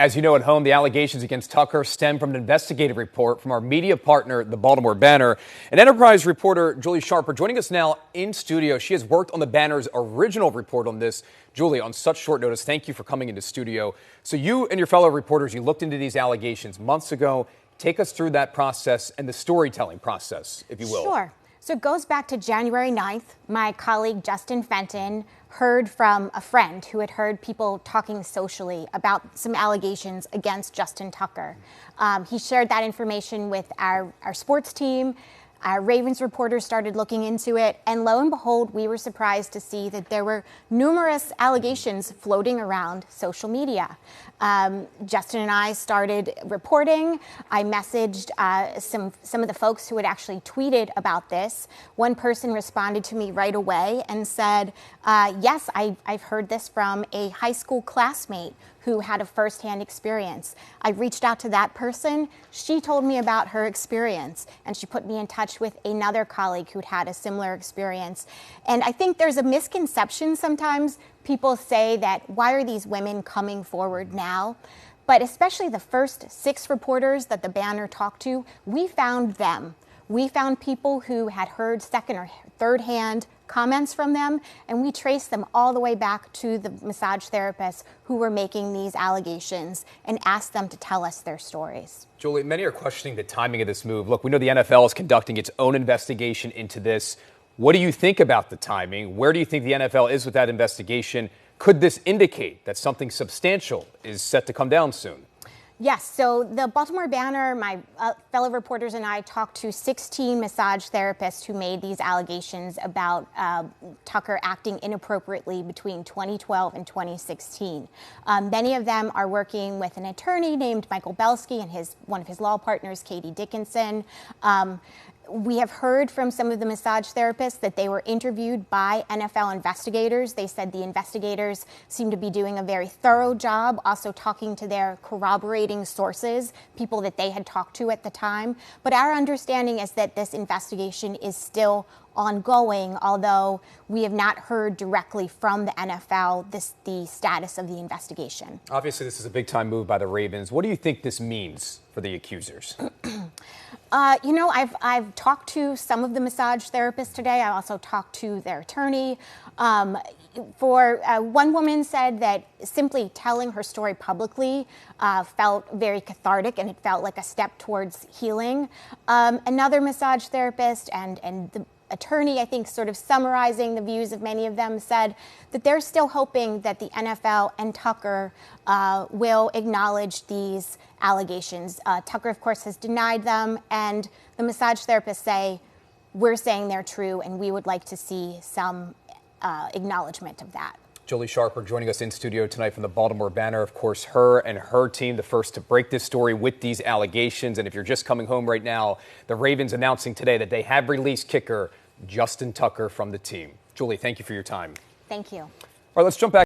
As you know at home, the allegations against Tucker stem from an investigative report from our media partner, the Baltimore Banner. And Enterprise reporter Julie Sharper joining us now in studio. She has worked on the Banner's original report on this. Julie, on such short notice, thank you for coming into studio. So you and your fellow reporters, you looked into these allegations months ago. Take us through that process and the storytelling process, if you will. Sure. So it goes back to January 9th. My colleague Justin Fenton heard from a friend who had heard people talking socially about some allegations against Justin Tucker. He shared that information with our sports team. Our Ravens reporters started looking into it, and lo and behold, we were surprised to see that there were numerous allegations floating around social media. Justin and I started reporting. I messaged some of the folks who had actually tweeted about this. One person responded to me right away and said, yes, I've heard this from a high school classmate who had a firsthand experience. I reached out to that person. She told me about her experience, and she put me in touch with another colleague who'd had a similar experience. And I think there's a misconception sometimes. People say that, why are these women coming forward now? But especially the first 6 reporters that the Banner talked to, we found them. We found people who had heard second or third hand comments from them, and we traced them all the way back to the massage therapists who were making these allegations and asked them to tell us their stories. Julie, many are questioning the timing of this move. Look, we know the NFL is conducting its own investigation into this. What do you think about the timing? Where do you think the NFL is with that investigation? Could this indicate that something substantial is set to come down soon? Yes, so the Baltimore Banner, my fellow reporters and I talked to 16 massage therapists who made these allegations about Tucker acting inappropriately between 2012 and 2016. Many of them are working with an attorney named Michael Belsky and one of his law partners, Katie Dickinson. We have heard from some of the massage therapists that they were interviewed by NFL investigators. They said the investigators seem to be doing a very thorough job, also talking to their corroborating sources, people that they had talked to at the time. But our understanding is that this investigation is still ongoing, although we have not heard directly from the NFL the status of the investigation. Obviously, this is a big-time move by the Ravens. What do you think this means for the accusers? I've talked to some of the massage therapists today. I also talked to their attorney. One woman said that simply telling her story publicly felt very cathartic, and it felt like a step towards healing. Another massage therapist and the attorney, I think, sort of summarizing the views of many of them, said that they're still hoping that the NFL and Tucker will acknowledge these allegations. Tucker, of course, has denied them, and the massage therapists say, we're saying they're true, and we would like to see some acknowledgement of that. Julie Sharper joining us in studio tonight from the Baltimore Banner. Of course, her and her team, the first to break this story with these allegations. And if you're just coming home right now, the Ravens announcing today that they have released kicker Justin Tucker from the team. Julie, thank you for your time. Thank you. All right, let's jump back.